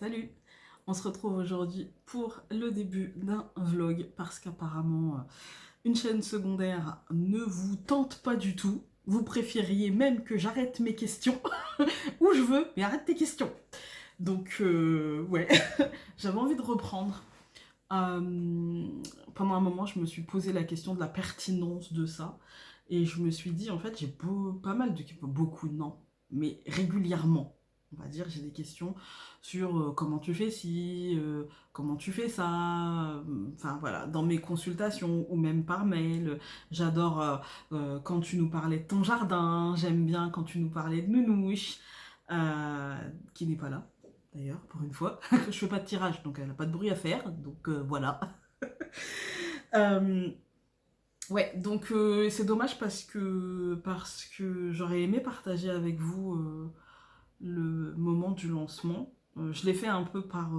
Salut! On se retrouve aujourd'hui pour le début d'un vlog parce qu'apparemment une chaîne secondaire ne vous tente pas du tout. Vous préfériez même que j'arrête mes questions où je veux, mais arrête tes questions. Donc ouais, j'avais envie de reprendre. Pendant un moment, je me suis posé la question de la pertinence de ça. Et je me suis dit, en fait, j'ai pas mal de... Beaucoup, non, mais régulièrement. On va dire, j'ai des questions sur comment tu fais ci, comment tu fais ça. Enfin voilà, dans mes consultations ou même par mail. J'adore quand tu nous parlais de ton jardin. J'aime bien quand tu nous parlais de Nounouche, qui n'est pas là d'ailleurs, pour une fois. Je fais pas de tirage, donc elle n'a pas de bruit à faire, donc voilà. Euh, ouais, donc c'est dommage parce que j'aurais aimé partager avec vous le moment du lancement. Je l'ai fait un peu par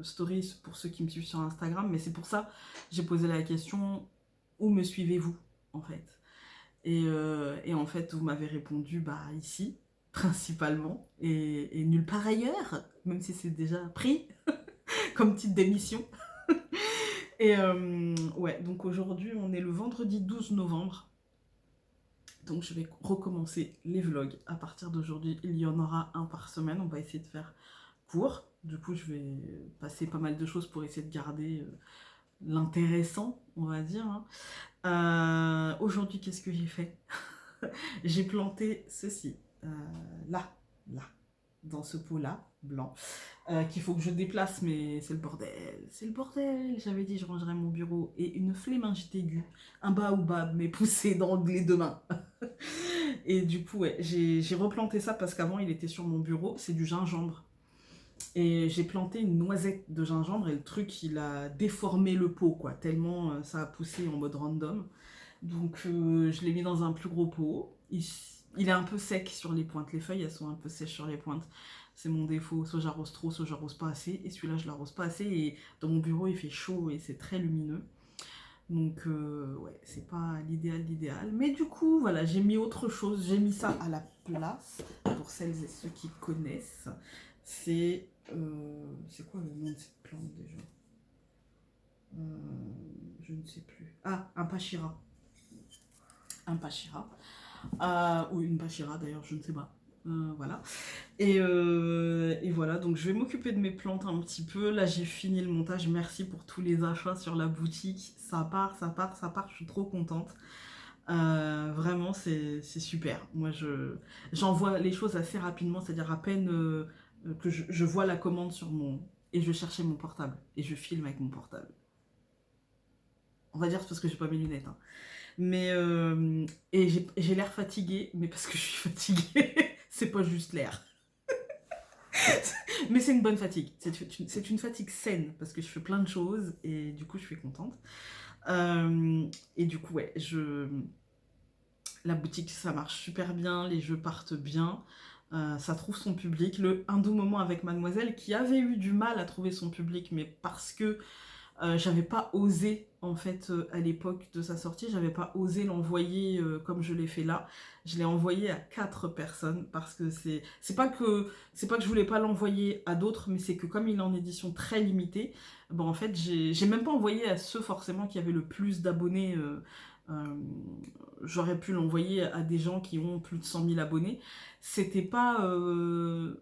stories pour ceux qui me suivent sur Instagram, mais c'est pour ça que j'ai posé la question, où me suivez-vous en fait? Et en fait, vous m'avez répondu, bah ici, principalement, et nulle part ailleurs, même si c'est déjà pris comme titre d'émission. Et ouais, donc aujourd'hui, on est le vendredi 12 novembre. Donc je vais recommencer les vlogs. À partir d'aujourd'hui, il y en aura un par semaine. On va essayer de faire court. Du coup, je vais passer pas mal de choses pour essayer de garder l'intéressant, on va dire, hein. Aujourd'hui, qu'est-ce que j'ai fait? J'ai planté ceci, là, là, dans ce pot-là, blanc, qu'il faut que je déplace, mais c'est le bordel, c'est le bordel. J'avais dit je rangerais mon bureau et une flémingite aiguë, un baobab m'est poussé dans les deux mains. Et du coup, ouais, j'ai replanté ça parce qu'avant il était sur mon bureau, c'est du gingembre. Et j'ai planté une noisette de gingembre et le truc il a déformé le pot, quoi, tellement ça a poussé en mode random. Donc je l'ai mis dans un plus gros pot. Il est un peu sec sur les pointes. Les feuilles, elles sont un peu sèches sur les pointes. C'est mon défaut. Soit j'arrose trop, soit j'arrose pas assez. Et celui-là, je l'arrose pas assez. Et dans mon bureau, il fait chaud et c'est très lumineux. Donc ouais, c'est pas l'idéal. Mais du coup, voilà, j'ai mis autre chose. J'ai mis ça à la place. Pour celles et ceux qui connaissent. C'est... c'est quoi le nom de cette plante déjà? Je ne sais plus. Ah, un pachira. Un pachira. Ou une pachira d'ailleurs, je ne sais pas. Voilà. Et voilà, donc je vais m'occuper de mes plantes un petit peu. Là, j'ai fini le montage. Merci pour tous les achats sur la boutique. Ça part, ça part, ça part. Je suis trop contente. Vraiment, c'est super. Moi, j'envoie les choses assez rapidement, c'est-à-dire à peine que je vois la commande sur mon... Et je cherchais mon portable. Et je filme avec mon portable. On va dire c'est parce que j'ai pas mes lunettes, hein. Mais et j'ai l'air fatiguée, mais parce que je suis fatiguée, c'est pas juste l'air. Mais c'est une bonne fatigue, c'est une fatigue saine, parce que je fais plein de choses, et du coup je suis contente. Et du coup ouais, la boutique ça marche super bien, les jeux partent bien, ça trouve son public. Un doux moment avec Mademoiselle, qui avait eu du mal à trouver son public, mais parce que j'avais pas osé, en fait, à l'époque de sa sortie, j'avais pas osé l'envoyer comme je l'ai fait là. Je l'ai envoyé à 4 personnes parce que c'est pas que je voulais pas l'envoyer à d'autres, mais c'est que comme il est en édition très limitée, bon en fait j'ai même pas envoyé à ceux forcément qui avaient le plus d'abonnés. Euh, J'aurais pu l'envoyer à des gens qui ont plus de 100 000 abonnés. C'était pas,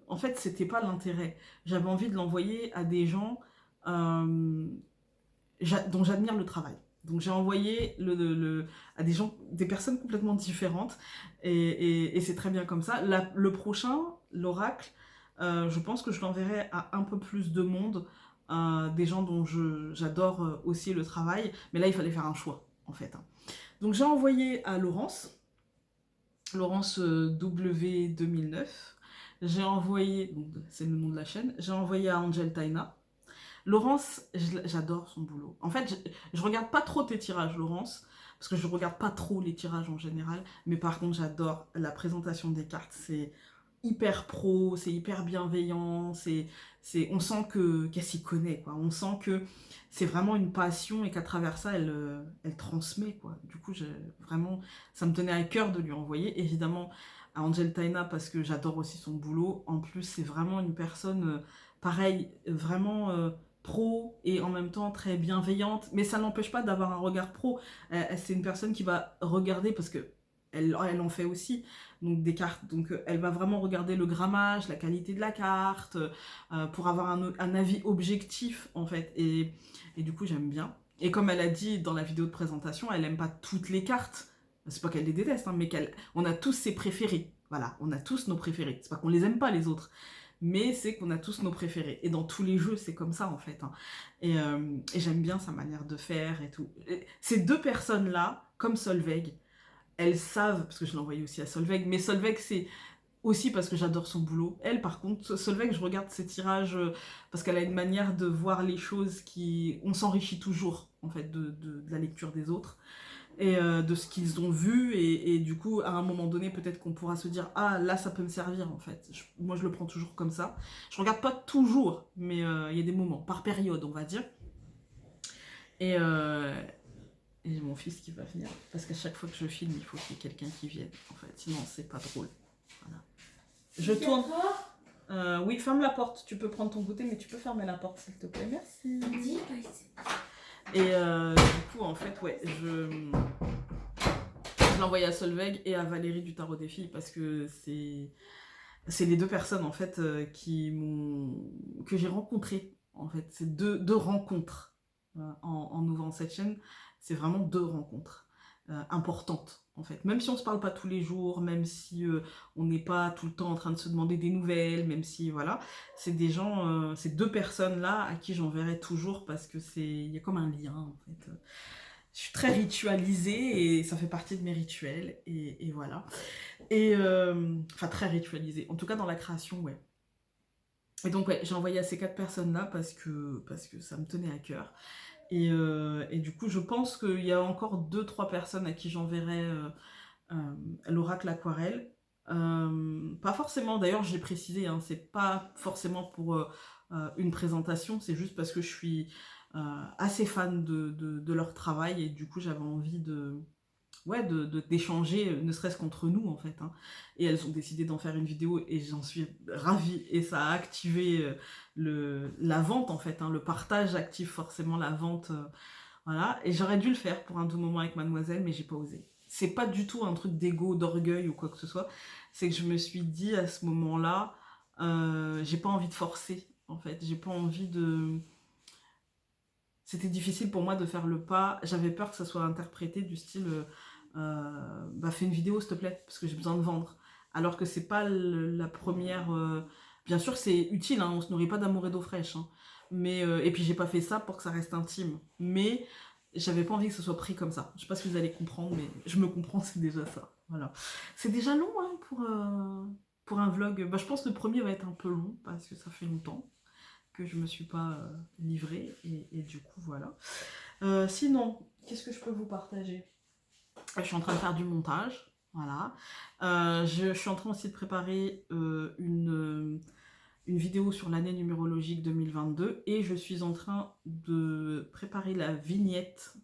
en fait, c'était pas l'intérêt. J'avais envie de l'envoyer à des gens dont j'admire le travail. Donc j'ai envoyé à des personnes complètement différentes, et c'est très bien comme ça. Le prochain, l'oracle, je pense que je l'enverrai à un peu plus de monde, des gens dont j'adore aussi le travail, mais là il fallait faire un choix en fait, hein. Donc j'ai envoyé à Laurence W2009, j'ai envoyé, c'est le nom de la chaîne, j'ai envoyé à Angel Taina. Laurence, j'adore son boulot. En fait, je regarde pas trop tes tirages, Laurence, parce que je regarde pas trop les tirages en général, mais par contre, j'adore la présentation des cartes. C'est hyper pro, c'est hyper bienveillant, on sent qu'elle s'y connaît, quoi. On sent que c'est vraiment une passion et qu'à travers ça, elle transmet, quoi. Du coup, vraiment, ça me tenait à cœur de lui envoyer. Évidemment, à Angel Taina parce que j'adore aussi son boulot. En plus, c'est vraiment une personne, pareil, vraiment pro et en même temps très bienveillante. Mais ça n'empêche pas d'avoir un regard pro. C'est une personne qui va regarder parce que elle en fait aussi, donc des cartes. Donc elle va vraiment regarder le grammage, la qualité de la carte, pour avoir un avis objectif en fait. Et du coup, j'aime bien. Et comme elle a dit dans la vidéo de présentation, elle aime pas toutes les cartes. C'est pas qu'elle les déteste, hein, mais on a tous ses préférés. Voilà, on a tous nos préférés. C'est pas qu'on les aime pas les autres, mais c'est qu'on a tous nos préférés. Et dans tous les jeux, c'est comme ça en fait. Hein. Et j'aime bien sa manière de faire et tout. Et ces deux personnes-là, comme Solveig, elles savent, parce que je l'ai envoyé aussi à Solveig, mais Solveig, c'est aussi parce que j'adore son boulot. Elle, par contre, Solveig, je regarde ses tirages parce qu'elle a une manière de voir les choses qui... On s'enrichit toujours, en fait, de la lecture des autres et de ce qu'ils ont vu. Et du coup, à un moment donné, peut-être qu'on pourra se dire « Ah, là, ça peut me servir, en fait. » Moi, je le prends toujours comme ça. Je regarde pas toujours, mais il y a des moments, par période, on va dire. Et j'ai mon fils qui va venir. Parce qu'à chaque fois que je filme, il faut qu'il y ait quelqu'un qui vienne, en fait. Sinon, c'est pas drôle. Voilà. Je tourne. Oui, ferme la porte. Tu peux prendre ton goûter, mais tu peux fermer la porte, s'il te plaît. Merci. Et du coup, en fait, ouais, je l'ai envoyé à Solveig et à Valérie du Tarot des Filles parce que c'est les deux personnes, en fait, que j'ai rencontrées. En fait, c'est deux rencontres en ouvrant cette chaîne. C'est vraiment deux rencontres importantes, en fait. Même si on se parle pas tous les jours, même si on n'est pas tout le temps en train de se demander des nouvelles, même si, voilà, c'est des gens, ces deux personnes-là à qui j'enverrai toujours parce que il y a comme un lien, en fait. Je suis très ritualisée et ça fait partie de mes rituels, et voilà. Et, enfin, très ritualisée, en tout cas dans la création, ouais. Et donc, ouais, j'ai envoyé à ces quatre personnes-là parce que ça me tenait à cœur. Et du coup, je pense qu'il y a encore 2-3 personnes à qui j'enverrai l'oracle aquarelle. Pas forcément, d'ailleurs, je l'ai précisé, hein, c'est pas forcément pour une présentation, c'est juste parce que je suis assez fan de leur travail et du coup, j'avais envie d'échanger, ne serait-ce qu'entre nous en fait. Hein. Et elles ont décidé d'en faire une vidéo et j'en suis ravie. Et ça a activé la vente en fait. Hein. Le partage active forcément la vente. Voilà. Et j'aurais dû le faire pour un doux moment avec Mademoiselle, mais j'ai pas osé. C'est pas du tout un truc d'ego, d'orgueil ou quoi que ce soit. C'est que je me suis dit à ce moment-là, j'ai pas envie de forcer en fait. J'ai pas envie de... C'était difficile pour moi de faire le pas. J'avais peur que ça soit interprété du style bah fais une vidéo s'il te plaît, parce que j'ai besoin de vendre. Alors que c'est pas la première... Bien sûr c'est utile, hein, on se nourrit pas d'amour et d'eau fraîche. Hein, mais, et puis j'ai pas fait ça pour que ça reste intime. Mais j'avais pas envie que ce soit pris comme ça. Je sais pas si vous allez comprendre, mais je me comprends, c'est déjà ça. Voilà. C'est déjà long hein, pour un vlog. Bah, je pense que le premier va être un peu long, parce que ça fait longtemps que je me suis pas livrée et du coup voilà. Sinon, qu'est-ce que je peux vous partager? Je suis en train de faire du montage, voilà. Je suis en train aussi de préparer une vidéo sur l'année numérologique 2022 et je suis en train de préparer la vignette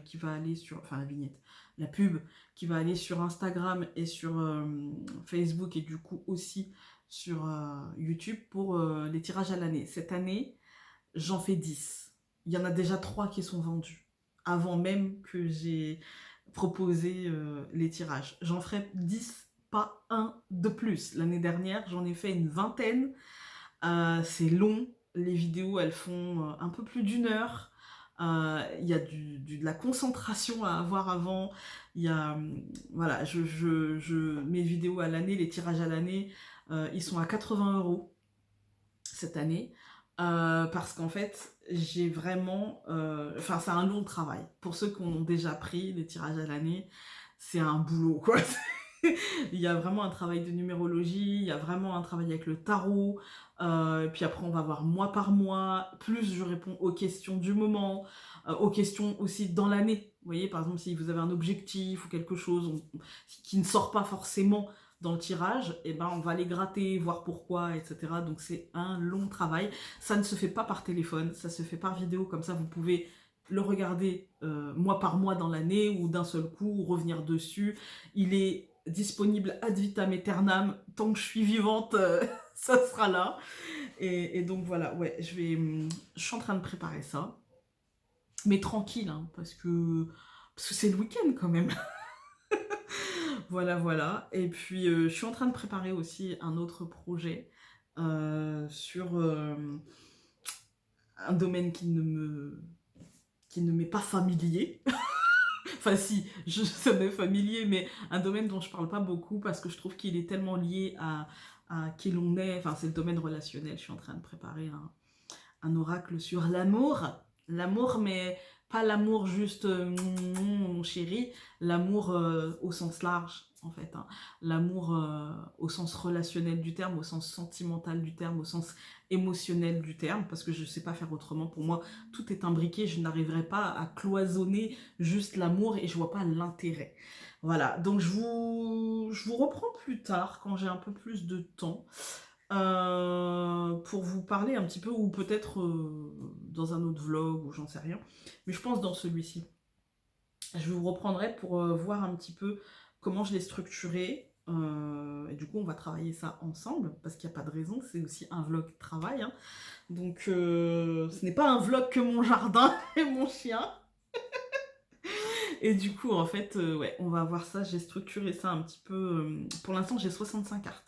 qui va aller sur... Enfin la vignette, la pub qui va aller sur Instagram et sur Facebook et du coup aussi sur YouTube pour les tirages à l'année. Cette année, j'en fais 10. Il y en a déjà 3 qui sont vendus, avant même que j'ai proposé les tirages. J'en ferai 10, pas un de plus. L'année dernière, j'en ai fait une vingtaine. C'est long. Les vidéos, elles font un peu plus d'1 heure. Il y a de la concentration à avoir avant. Il y a, voilà, mes vidéos à l'année, les tirages à l'année, ils sont à 80 € cette année. Parce qu'en fait, j'ai vraiment... Enfin, c'est un long travail. Pour ceux qui ont déjà pris les tirages à l'année, c'est un boulot, quoi. Il y a vraiment un travail de numérologie, il y a vraiment un travail avec le tarot, puis après on va voir mois par mois, plus je réponds aux questions du moment, aux questions aussi dans l'année. Vous voyez, par exemple, si vous avez un objectif ou quelque chose qui ne sort pas forcément dans le tirage, et ben on va les gratter, voir pourquoi, etc. Donc c'est un long travail. Ça ne se fait pas par téléphone, ça se fait par vidéo, comme ça vous pouvez le regarder mois par mois dans l'année ou d'un seul coup, revenir dessus. Il est disponible ad vitam aeternam, tant que je suis vivante, ça sera là. Et donc voilà, ouais, je suis en train de préparer ça. Mais tranquille, hein, parce que c'est le week-end quand même. Voilà, voilà. Et puis, je suis en train de préparer aussi un autre projet sur un domaine qui ne m'est pas familier. Enfin si, ça m'est familier, mais un domaine dont je parle pas beaucoup parce que je trouve qu'il est tellement lié à qui l'on est. Enfin, c'est le domaine relationnel. Je suis en train de préparer un oracle sur l'amour. L'amour, mais pas l'amour juste mon chéri, l'amour au sens large, en fait. Hein. L'amour au sens relationnel du terme, au sens sentimental du terme, au sens émotionnel du terme, parce que je ne sais pas faire autrement. Pour moi, tout est imbriqué, je n'arriverai pas à cloisonner juste l'amour et je vois pas l'intérêt. Voilà, donc je vous reprends plus tard, quand j'ai un peu plus de temps. Pour vous parler un petit peu, ou peut-être dans un autre vlog, ou j'en sais rien, mais je pense dans celui-ci. Je vous reprendrai pour voir un petit peu comment je l'ai structuré, et du coup on va travailler ça ensemble, parce qu'il n'y a pas de raison, c'est aussi un vlog travail, hein. Donc ce n'est pas un vlog que mon jardin et mon chien. Et du coup en fait, ouais, on va voir ça, j'ai structuré ça un petit peu, pour l'instant j'ai 65 cartes.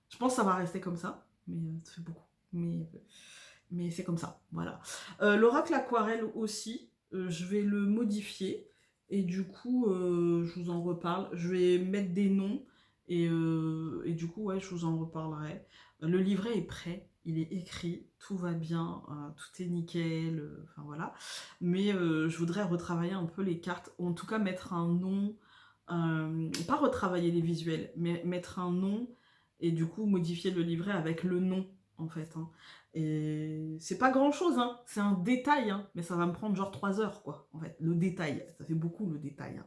Je pense que ça va rester comme ça, mais ça fait beaucoup. Mais c'est comme ça, voilà. L'oracle aquarelle aussi, je vais le modifier. Et du coup, je vous en reparle. Je vais mettre des noms. Et du coup, ouais, je vous en reparlerai. Le livret est prêt, il est écrit, tout va bien, tout est nickel, enfin voilà. Mais je voudrais retravailler un peu les cartes, ou en tout cas mettre un nom, pas retravailler les visuels, mais mettre un nom et du coup modifier le livret avec le nom en fait. Hein. Et c'est pas grand chose, hein. C'est un détail, hein. Mais ça va me prendre genre 3 heures quoi, en fait. Le détail, ça fait beaucoup le détail. Hein.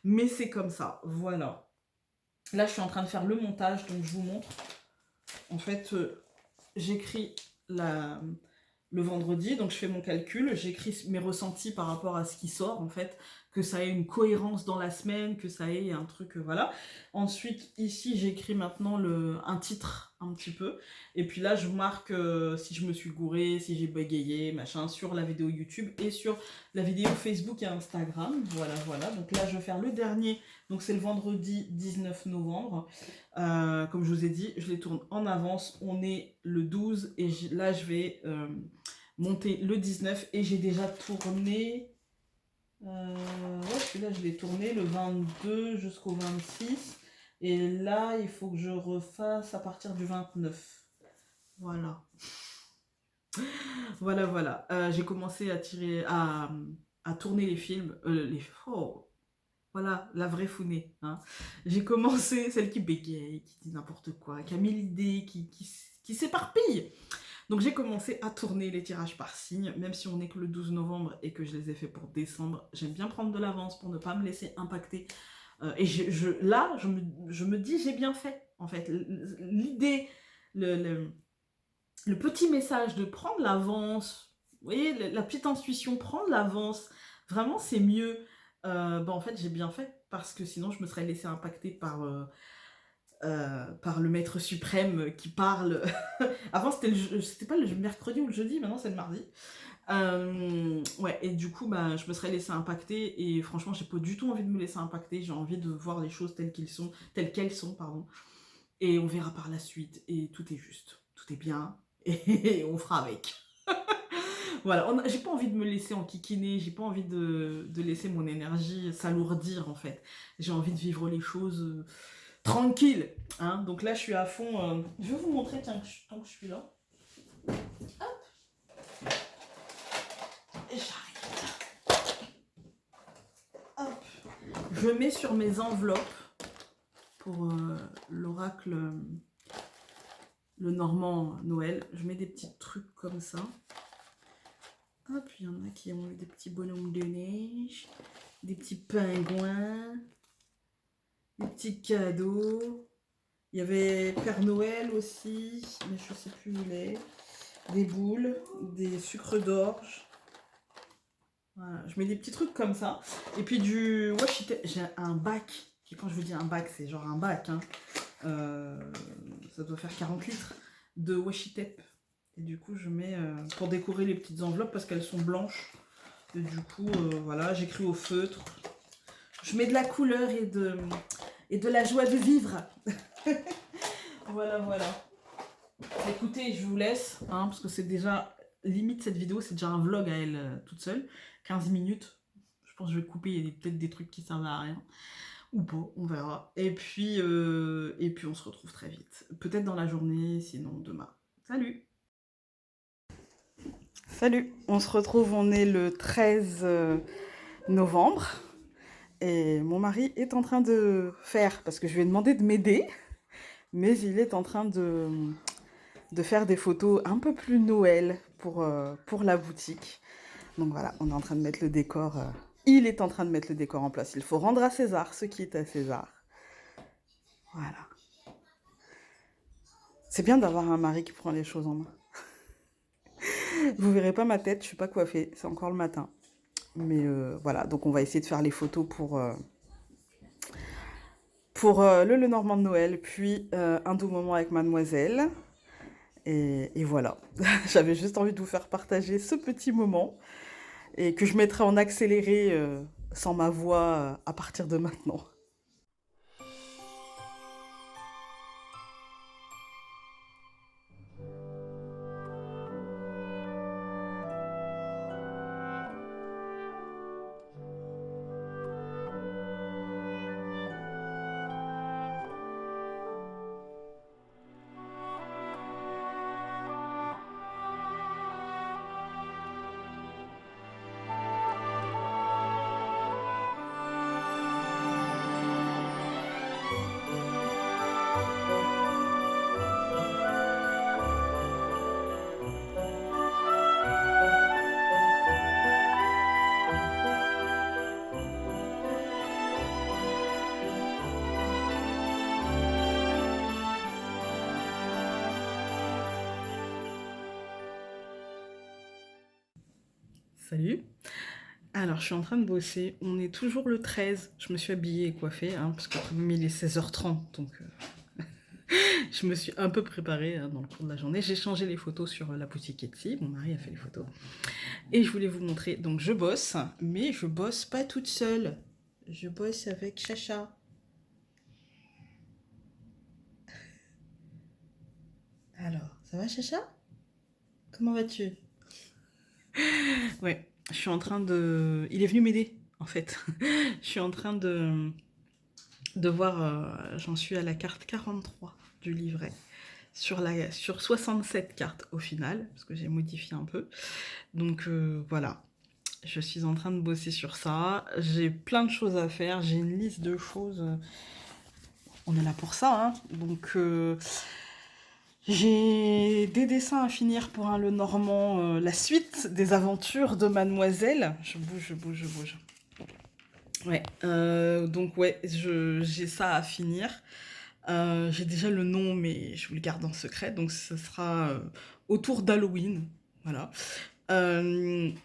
Mais c'est comme ça, voilà. Là je suis en train de faire le montage, donc je vous montre. En fait, j'écris le vendredi, donc je fais mon calcul, j'écris mes ressentis par rapport à ce qui sort en fait, que ça ait une cohérence dans la semaine, que ça ait un truc, voilà. Ensuite, ici, j'écris maintenant un titre un petit peu, et puis là, je marque si je me suis gourée, si j'ai bégayé, machin, sur la vidéo YouTube et sur la vidéo Facebook et Instagram, voilà, voilà. Donc là, je vais faire le dernier, donc c'est le vendredi 19 novembre, comme je vous ai dit, je les tourne en avance, on est le 12, et là, je vais monter le 19, et j'ai déjà tourné... ouais, celui-là, je l'ai tourné le 22 jusqu'au 26. Et là, il faut que je refasse à partir du 29. Voilà. Voilà, voilà. J'ai commencé à tourner les films. Oh, voilà, la vraie Founée. Hein. J'ai commencé, celle qui bégaye, qui dit n'importe quoi, qui a mis l'idée, qui s'éparpille. Donc j'ai commencé à tourner les tirages par signe, même si on n'est que le 12 novembre et que je les ai fait pour décembre. J'aime bien prendre de l'avance pour ne pas me laisser impacter. Et là, je me dis, j'ai bien fait, en fait. L'idée, le petit message de prendre l'avance, vous voyez, la petite intuition, prendre l'avance, vraiment, c'est mieux. En fait, j'ai bien fait, parce que sinon, je me serais laissé impacter par le maître suprême qui parle. Avant, c'était pas le mercredi ou le jeudi, maintenant c'est le mardi. Ouais, et du coup, je me serais laissé impacter, et franchement, j'ai pas du tout envie de me laisser impacter. J'ai envie de voir les choses telles qu'elles sont, pardon. Et on verra par la suite, et tout est juste, tout est bien, et on fera avec. Voilà, j'ai pas envie de me laisser enquiquiner, j'ai pas envie de laisser mon énergie s'alourdir en fait. J'ai envie de vivre les choses tranquille, hein. Donc là je suis à fond, je vais vous montrer, tiens, tant que je suis là, hop, et j'arrive, hop, je mets sur mes enveloppes, pour l'oracle, le Normand Noël, je mets des petits trucs comme ça, hop, il y en a qui ont des petits bonhommes de neige, des petits pingouins, des petits cadeaux. Il y avait Père Noël aussi, mais je sais plus où il est. Des boules, des sucres d'orge. Voilà, je mets des petits trucs comme ça. Et puis du washi tape. J'ai un bac quand je vous dis un bac, c'est genre un bac, hein. Ça doit faire 40 litres de washi tape. Et du coup, je mets pour décorer les petites enveloppes parce qu'elles sont blanches. Et du coup, voilà, j'écris au feutre. Je mets de la couleur et de la joie de vivre. Voilà, voilà. Écoutez, je vous laisse, hein, parce que c'est déjà, limite cette vidéo, c'est déjà un vlog à elle toute seule. 15 minutes. Je pense que je vais couper, il y a peut-être des trucs qui servent à rien. Ou pas, on verra. Et puis on se retrouve très vite. Peut-être dans la journée, sinon demain. Salut! Salut! On se retrouve, on est le 13 novembre. Et mon mari est en train de faire, parce que je lui ai demandé de m'aider, mais il est en train de faire des photos un peu plus Noël pour la boutique. Donc voilà, on est en train de mettre le décor. Il est en train de mettre le décor en place. Il faut rendre à César ce qui est à César. Voilà. C'est bien d'avoir un mari qui prend les choses en main. Vous verrez pas ma tête, je suis pas coiffée, c'est encore le matin. Mais voilà, donc on va essayer de faire les photos pour le Lenormand de Noël, puis un doux moment avec mademoiselle. Et voilà, j'avais juste envie de vous faire partager ce petit moment et que je mettrai en accéléré sans ma voix à partir de maintenant. Salut. Alors, je suis en train de bosser. On est toujours le 13. Je me suis habillée et coiffée, hein, parce que comme il est 16h30, donc je me suis un peu préparée hein, dans le cours de la journée. J'ai changé les photos sur la boutique Etsy. Mon mari a fait les photos. Et je voulais vous montrer. Donc, je bosse, mais je bosse pas toute seule. Je bosse avec Chacha. Alors, ça va, Chacha? Comment vas-tu? Ouais, je suis en train de... Il est venu m'aider, en fait. Je suis en train de voir... j'en suis à la carte 43 du livret. Sur 67 cartes au final, parce que j'ai modifié un peu. Donc voilà, je suis en train de bosser sur ça. J'ai plein de choses à faire, j'ai une liste de choses. On est là pour ça, hein. Donc j'ai des dessins à finir pour un Lenormand, la suite des aventures de Mademoiselle. Je bouge, je bouge, je bouge. Ouais, donc ouais, j'ai ça à finir. J'ai déjà le nom, mais je vous le garde en secret, donc ce sera autour d'Halloween. Voilà. Il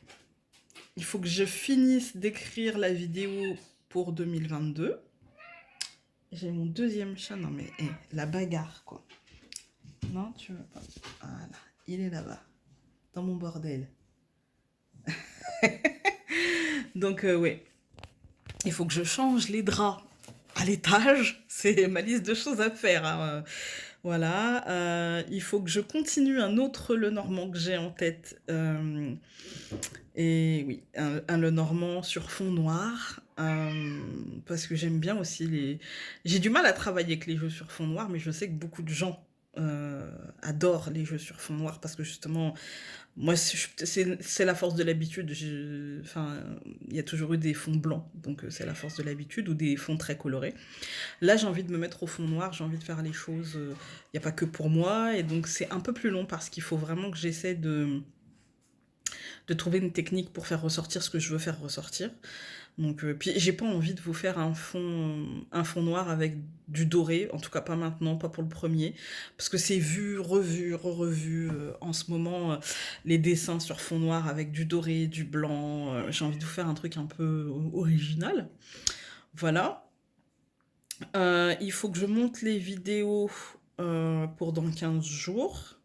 faut que je finisse d'écrire la vidéo pour 2022. J'ai mon deuxième chat. Non mais la bagarre quoi. Non, tu veux pas. Voilà, il est là-bas, dans mon bordel. Donc ouais, il faut que je change les draps à l'étage. C'est ma liste de choses à faire. Hein. Voilà, il faut que je continue un autre Lenormand que j'ai en tête. Et oui, un Lenormand sur fond noir. Parce que j'aime bien aussi les... J'ai du mal à travailler avec les jeux sur fond noir, mais je sais que beaucoup de gens adorent les jeux sur fond noir parce que justement, moi, c'est la force de l'habitude. Enfin, il y a toujours eu des fonds blancs, donc c'est la force de l'habitude, ou des fonds très colorés. Là, j'ai envie de me mettre au fond noir, j'ai envie de faire les choses, il n'y a pas que pour moi, et donc c'est un peu plus long parce qu'il faut vraiment que j'essaie de trouver une technique pour faire ressortir ce que je veux faire ressortir. Donc, puis j'ai pas envie de vous faire un fond noir avec du doré, en tout cas pas maintenant, pas pour le premier, parce que c'est vu, revu, re-revu en ce moment, les dessins sur fond noir avec du doré, du blanc, j'ai envie de vous faire un truc un peu original. Voilà. Il faut que je monte les vidéos pour dans 15 jours.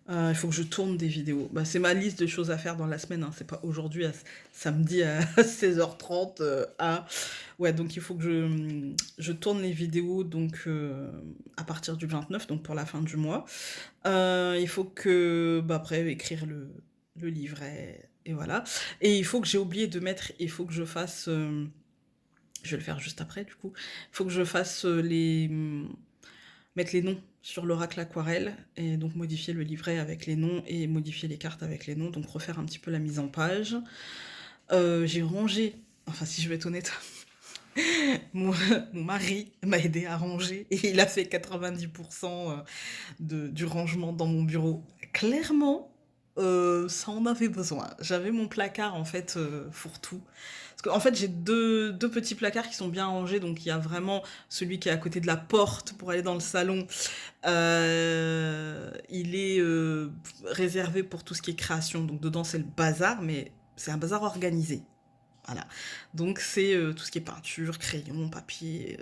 Il faut que je tourne des vidéos. Bah, c'est ma liste de choses à faire dans la semaine, hein. C'est pas aujourd'hui, samedi à 16h30. Ouais, donc il faut que je tourne les vidéos donc, à partir du 29, donc pour la fin du mois. Il faut que, bah, après, écrire le livret, et voilà. Et il faut que j'ai oublié de mettre, il faut que je fasse, je vais le faire juste après du coup, il faut que je fasse mettre les noms sur l'oracle aquarelle et donc modifier le livret avec les noms et modifier les cartes avec les noms, donc refaire un petit peu la mise en page. J'ai rangé, enfin si je vais être honnête, mon, mon mari m'a aidé à ranger et il a fait 90% du rangement dans mon bureau. Clairement, ça en avait besoin. J'avais mon placard en fait fourre-tout. Parce qu'en fait j'ai deux petits placards qui sont bien rangés, donc il y a vraiment celui qui est à côté de la porte pour aller dans le salon. Il est réservé pour tout ce qui est création, donc dedans c'est le bazar, mais c'est un bazar organisé. Voilà. Donc c'est tout ce qui est peinture, crayon, papier,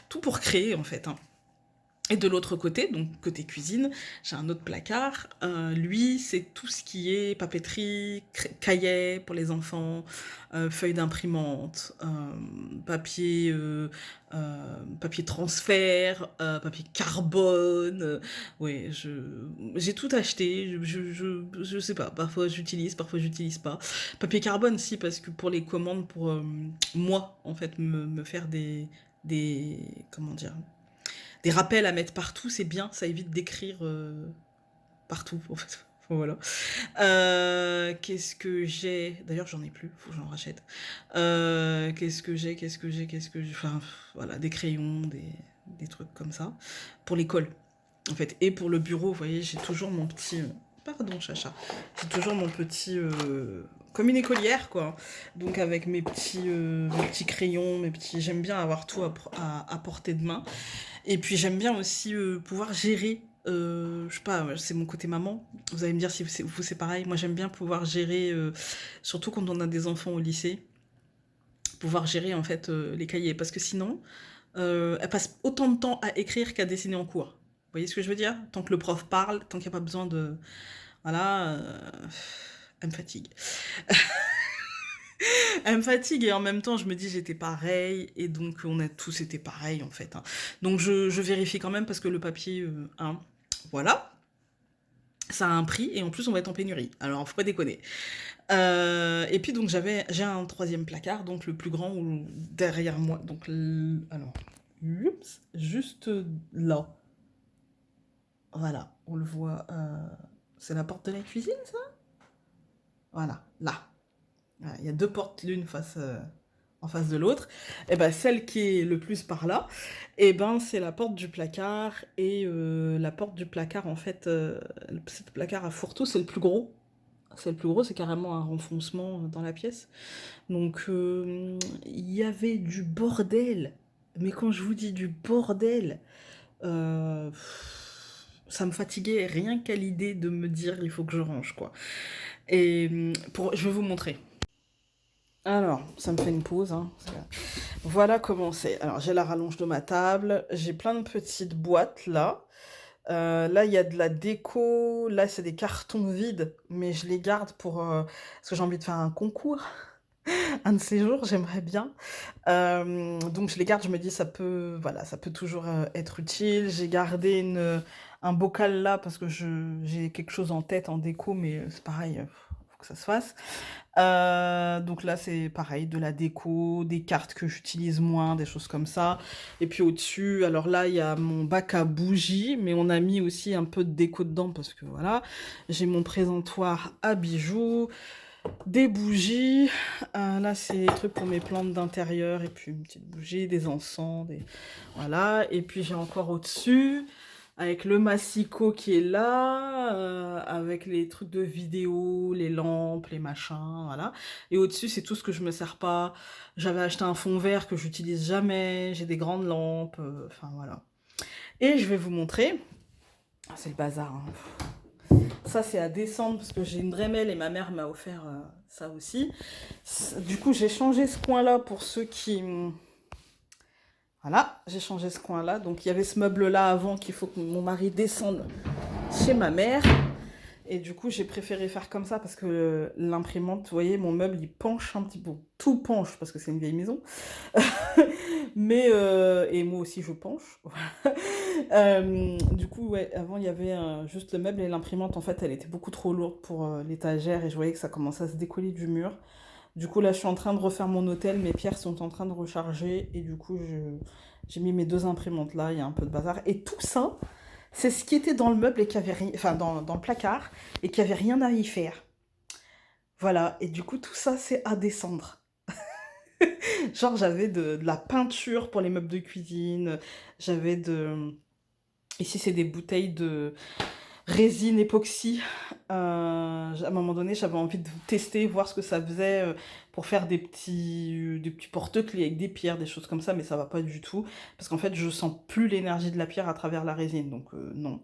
tout pour créer en fait, hein. Et de l'autre côté, donc côté cuisine, j'ai un autre placard. Lui, c'est tout ce qui est papeterie, cahiers pour les enfants, feuilles d'imprimante, papier transfert, papier carbone. Ouais, j'ai tout acheté. Je sais pas. Parfois j'utilise, parfois j'utilise pas. Papier carbone, si, parce que pour les commandes, pour moi, en fait, me faire comment dire, des rappels à mettre partout, c'est bien, ça évite d'écrire partout, en fait. Voilà. Qu'est-ce que j'ai? D'ailleurs, j'en ai plus, faut que j'en rachète. Qu'est-ce que j'ai? Enfin, voilà, des crayons, des trucs comme ça. Pour l'école, en fait. Et pour le bureau, vous voyez, j'ai toujours mon petit... Pardon, chacha. J'ai toujours mon petit... comme une écolière, quoi. Donc avec mes petits crayons, mes petits... J'aime bien avoir tout à portée de main. Et puis j'aime bien aussi pouvoir gérer, je sais pas, c'est mon côté maman. Vous allez me dire si vous c'est pareil. Moi j'aime bien pouvoir gérer, surtout quand on a des enfants au lycée, pouvoir gérer en fait les cahiers. Parce que sinon, elle passe autant de temps à écrire qu'à dessiner en cours. Vous voyez ce que je veux dire? Tant que le prof parle, tant qu'il n'y a pas besoin de... Voilà, elle me fatigue. Elle me fatigue et en même temps je me dis j'étais pareil et donc on a tous été pareil en fait, hein. Donc je vérifie quand même parce que le papier, hein, voilà, ça a un prix et en plus on va être en pénurie. Alors faut pas déconner. Et puis donc j'ai un troisième placard, donc le plus grand derrière moi. Donc alors, oups, juste là. Voilà, on le voit. C'est la porte de la cuisine ça? Voilà, là. Voilà, il y a deux portes l'une en face de l'autre. Et ben celle qui est le plus par là, et ben c'est la porte du placard. Et la porte du placard, en fait, ce placard à fourre-tout, c'est le plus gros. C'est le plus gros, c'est carrément un renfoncement dans la pièce. Donc il y avait du bordel. Mais quand je vous dis du bordel, euh, ça me fatiguait rien qu'à l'idée de me dire il faut que je range, quoi. Et je vais vous montrer. Alors, ça me fait une pause, hein. Voilà comment c'est. Alors, j'ai la rallonge de ma table. J'ai plein de petites boîtes, là. Là, il y a de la déco. Là, c'est des cartons vides, mais je les garde parce que j'ai envie de faire un concours. Un de ces jours, j'aimerais bien. Donc, je les garde. Je me dis, voilà, ça peut toujours être utile. J'ai gardé un bocal là parce que j'ai quelque chose en tête en déco, mais c'est pareil, faut que ça se fasse. Donc là, c'est pareil, de la déco, des cartes que j'utilise moins, des choses comme ça. Et puis au-dessus, alors là, il y a mon bac à bougies, mais on a mis aussi un peu de déco dedans parce que voilà. J'ai mon présentoir à bijoux, des bougies. Là, c'est des trucs pour mes plantes d'intérieur et puis une petite bougie, des encens, voilà. Et puis j'ai encore au-dessus avec le massicot qui est là, avec les trucs de vidéo, les lampes, les machins, voilà. Et au-dessus, c'est tout ce que je me sers pas. J'avais acheté un fond vert que j'utilise jamais, j'ai des grandes lampes, enfin voilà. Et je vais vous montrer. Ah, c'est le bazar, hein. Ça, c'est à descendre parce que j'ai une Dremel et ma mère m'a offert ça aussi. Du coup, j'ai changé ce coin-là pour ceux qui Voilà, j'ai changé ce coin-là. Donc il y avait ce meuble-là avant qu'il faut que mon mari descende chez ma mère. Et du coup, j'ai préféré faire comme ça parce que l'imprimante, vous voyez, mon meuble, il penche un petit peu. Tout penche parce que c'est une vieille maison. Mais, et moi aussi, je penche. Du coup, ouais, avant, il y avait juste le meuble et l'imprimante. En fait, elle était beaucoup trop lourde pour l'étagère et je voyais que ça commençait à se décoller du mur. Du coup, là, je suis en train de refaire mon hôtel. Mes pierres sont en train de recharger et du coup, j'ai mis mes deux imprimantes là. Il y a un peu de bazar. Et tout ça, c'est ce qui était dans le meuble et qui avait rien, enfin, dans le placard et qui avait rien à y faire. Voilà. Et du coup, tout ça, c'est à descendre. Genre, j'avais de la peinture pour les meubles de cuisine. J'avais de... Ici, c'est des bouteilles de résine époxy. À un moment donné, j'avais envie de tester, voir ce que ça faisait pour faire des petits porte-clés avec des pierres, des choses comme ça, mais ça va pas du tout. Parce qu'en fait, je sens plus l'énergie de la pierre à travers la résine, donc non.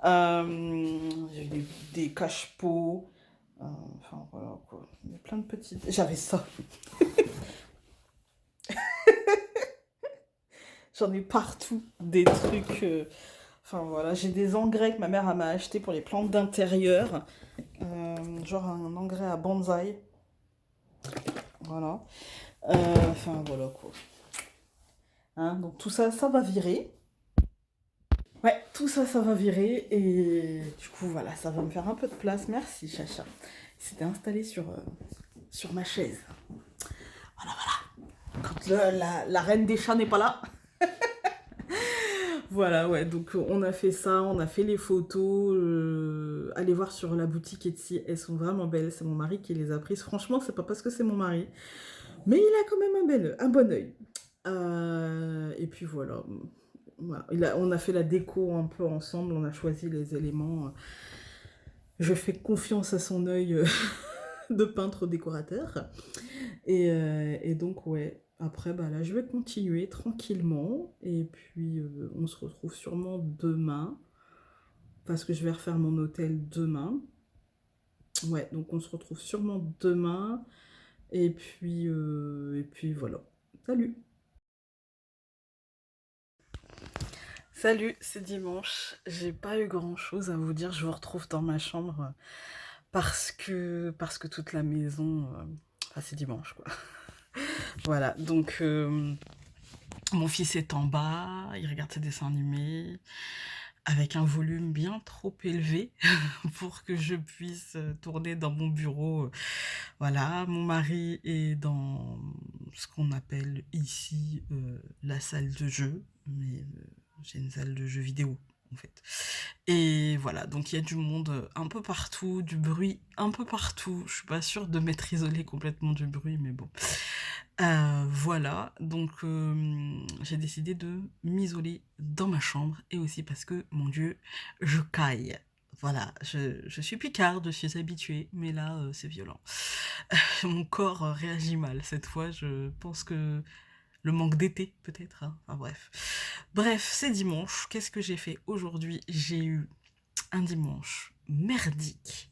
J'ai des cache-pots. Enfin, voilà quoi. Il y a plein de petites... J'avais ça. J'en ai partout des trucs. Enfin voilà, j'ai des engrais que ma mère m'a acheté pour les plantes d'intérieur. Genre un engrais à bonsaï. Voilà. Enfin voilà quoi. Hein, donc tout ça, ça va virer. Ouais, tout ça, ça va virer. Et du coup, voilà, ça va me faire un peu de place. Merci, Chacha. Il s'était installé sur ma chaise. Voilà, voilà. Quand la reine des chats n'est pas là. Voilà, ouais, donc on a fait ça, on a fait les photos. Allez voir sur la boutique Etsy, elles sont vraiment belles. C'est mon mari qui les a prises. Franchement, c'est pas parce que c'est mon mari, mais il a quand même un bon œil. Et puis voilà. Voilà. On a fait la déco un peu ensemble, on a choisi les éléments. Je fais confiance à son œil de peintre décorateur. Et donc, ouais, après, bah là, je vais continuer tranquillement. Et puis, on se retrouve sûrement demain. Parce que je vais refaire mon hôtel demain. Ouais, donc on se retrouve sûrement demain. Et puis voilà. Salut! Salut, c'est dimanche. J'ai pas eu grand chose à vous dire. Je vous retrouve dans ma chambre parce que toute la maison. Enfin, c'est dimanche quoi. Voilà, donc mon fils est en bas, il regarde ses dessins animés avec un volume bien trop élevé pour que je puisse tourner dans mon bureau. Voilà, mon mari est dans ce qu'on appelle ici la salle de jeu, mais j'ai une salle de jeux vidéo en fait. Et voilà, donc il y a du monde un peu partout, du bruit un peu partout. Je suis pas sûre de m'être isolée complètement du bruit, mais bon. Voilà, donc j'ai décidé de m'isoler dans ma chambre et aussi parce que, mon Dieu, je caille. Voilà, je suis picarde, je suis habituée, mais là, c'est violent. Mon corps réagit mal cette fois, je pense que le manque d'été, peut-être, hein. Enfin bref. Bref, c'est dimanche. Qu'est-ce que j'ai fait aujourd'hui? J'ai eu un dimanche merdique.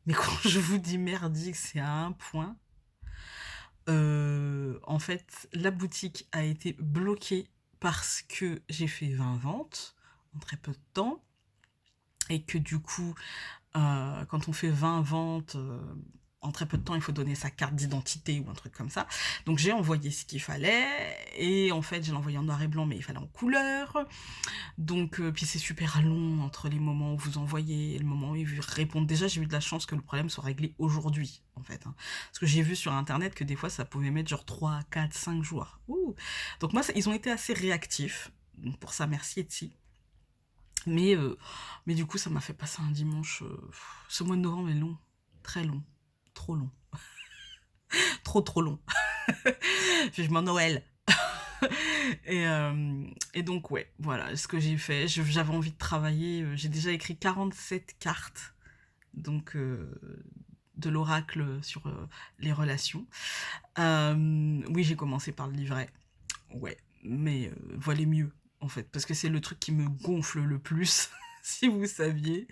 Mais quand je vous dis merdique, c'est à un point. En fait, la boutique a été bloquée parce que j'ai fait 20 ventes en très peu de temps et que du coup, quand on fait 20 ventes en très peu de temps, il faut donner sa carte d'identité ou un truc comme ça. Donc j'ai envoyé ce qu'il fallait et en fait, je l'ai envoyé en noir et blanc, mais il fallait en couleur. Donc, puis c'est super long entre les moments où vous envoyez et le moment où ils vous répondent. Déjà, j'ai eu de la chance que le problème soit réglé aujourd'hui, en fait. Hein. Parce que j'ai vu sur Internet que des fois, ça pouvait mettre genre 3, 4, 5 jours. Ouh. Donc moi, ils ont été assez réactifs. Donc pour ça, merci Etsy. Mais du coup, ça m'a fait passer un dimanche. Ce mois de novembre est long. Très long. Trop long. Trop long. Vivement Noël. Et donc, ouais, voilà ce que j'ai fait. J'avais envie de travailler. J'ai déjà écrit 47 cartes. Donc, de l'oracle sur les relations. Oui, j'ai commencé par le livret. Ouais, mais voilà mieux, en fait. Parce que c'est le truc qui me gonfle le plus, si vous saviez.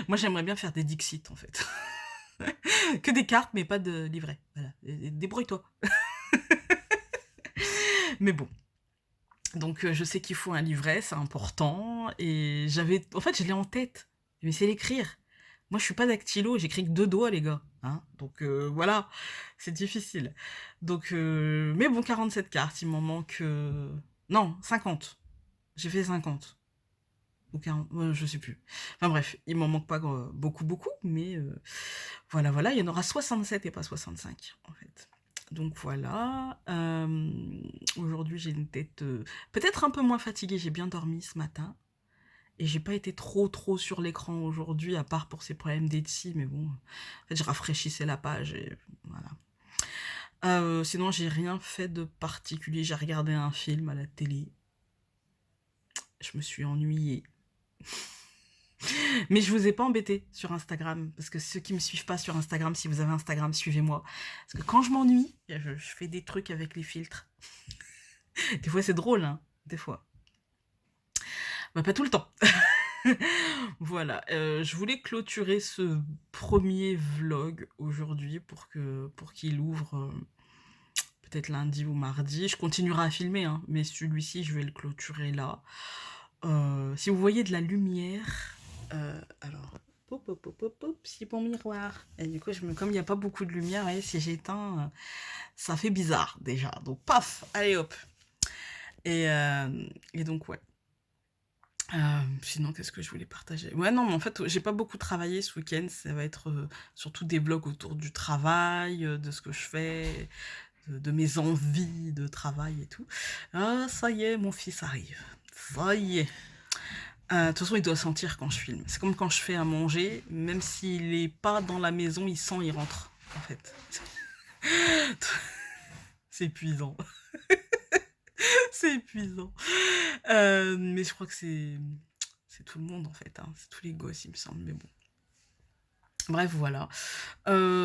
Moi, j'aimerais bien faire des Dixit, en fait. Que des cartes, mais pas de livret. Voilà. Débrouille-toi. Mais bon. Donc je sais qu'il faut un livret, c'est important. Et j'avais... En fait, je l'ai en tête. Je vais essayer d'écrire. Moi, je suis pas dactylo, j'écris que 2 doigts, les gars. Hein, donc voilà, c'est difficile. Donc, mais bon, 47 cartes, il m'en manque... Non, 50. J'ai fait 50. Ou 40, je sais plus. Enfin bref, il m'en manque pas beaucoup, beaucoup, mais voilà, voilà, il y en aura 67 et pas 65, en fait. Donc voilà. Aujourd'hui, j'ai une tête peut-être un peu moins fatiguée. J'ai bien dormi ce matin. Et j'ai pas été trop sur l'écran aujourd'hui, à part pour ces problèmes d'Etsy, mais bon, en fait, je rafraîchissais la page et voilà. Sinon, j'ai rien fait de particulier. J'ai regardé un film à la télé. Je me suis ennuyée. Mais je vous ai pas embêté sur Instagram, parce que ceux qui me suivent pas sur Instagram, si vous avez Instagram, suivez-moi. Parce que quand je m'ennuie, je fais des trucs avec les filtres. Des fois, c'est drôle, hein, des fois. Bah, pas tout le temps. Voilà, je voulais clôturer ce premier vlog aujourd'hui pour qu'il ouvre peut-être lundi ou mardi. Je continuerai à filmer, hein, mais celui-ci, je vais le clôturer là. Si vous voyez de la lumière, alors, pop, pop, pop, pop, pop, c'est mon miroir. Et du coup, comme il n'y a pas beaucoup de lumière, et si j'éteins, ça fait bizarre déjà. Donc, paf, allez hop. Et donc, ouais. Sinon, qu'est-ce que je voulais partager? Ouais, non, mais en fait, j'ai pas beaucoup travaillé ce week-end. Ça va être surtout des vlogs autour du travail, de ce que je fais, de mes envies de travail et tout. Ah, ça y est, mon fils arrive. Ça y est. De toute façon, il doit sentir quand je filme. C'est comme quand je fais à manger, même s'il est pas dans la maison, il sent, il rentre, en fait. C'est épuisant. C'est épuisant. Mais je crois que c'est tout le monde, en fait. Hein. C'est tous les gosses, il me semble, mais bon. Bref, voilà.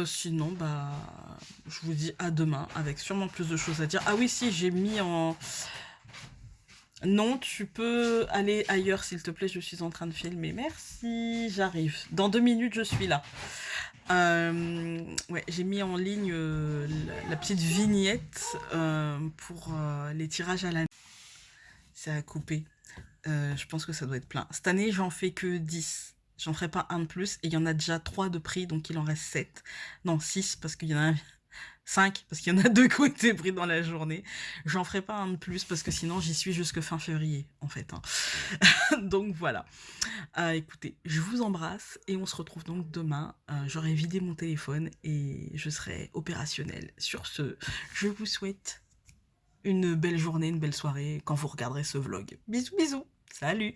Sinon, bah, je vous dis à demain, avec sûrement plus de choses à dire. Ah oui, si, j'ai mis en... Non, tu peux aller ailleurs, s'il te plaît, je suis en train de filmer. Merci, j'arrive. Dans 2 minutes, je suis là. Ouais, j'ai mis en ligne la petite vignette pour les tirages à l'année. C'est à couper. Je pense que ça doit être plein. Cette année, j'en fais que 10. J'en ferai pas un de plus. Et il y en a déjà 3 de prix, donc il en reste 7. Non, 6, parce qu'il y en a 5, parce qu'il y en a 2 qui ont été pris dans la journée. J'en ferai pas un de plus, parce que sinon, j'y suis jusque fin février, en fait. Hein. Donc voilà. Écoutez, je vous embrasse, et on se retrouve donc demain. J'aurai vidé mon téléphone, et je serai opérationnelle. Sur ce, je vous souhaite une belle journée, une belle soirée, quand vous regarderez ce vlog. Bisous, bisous. Salut!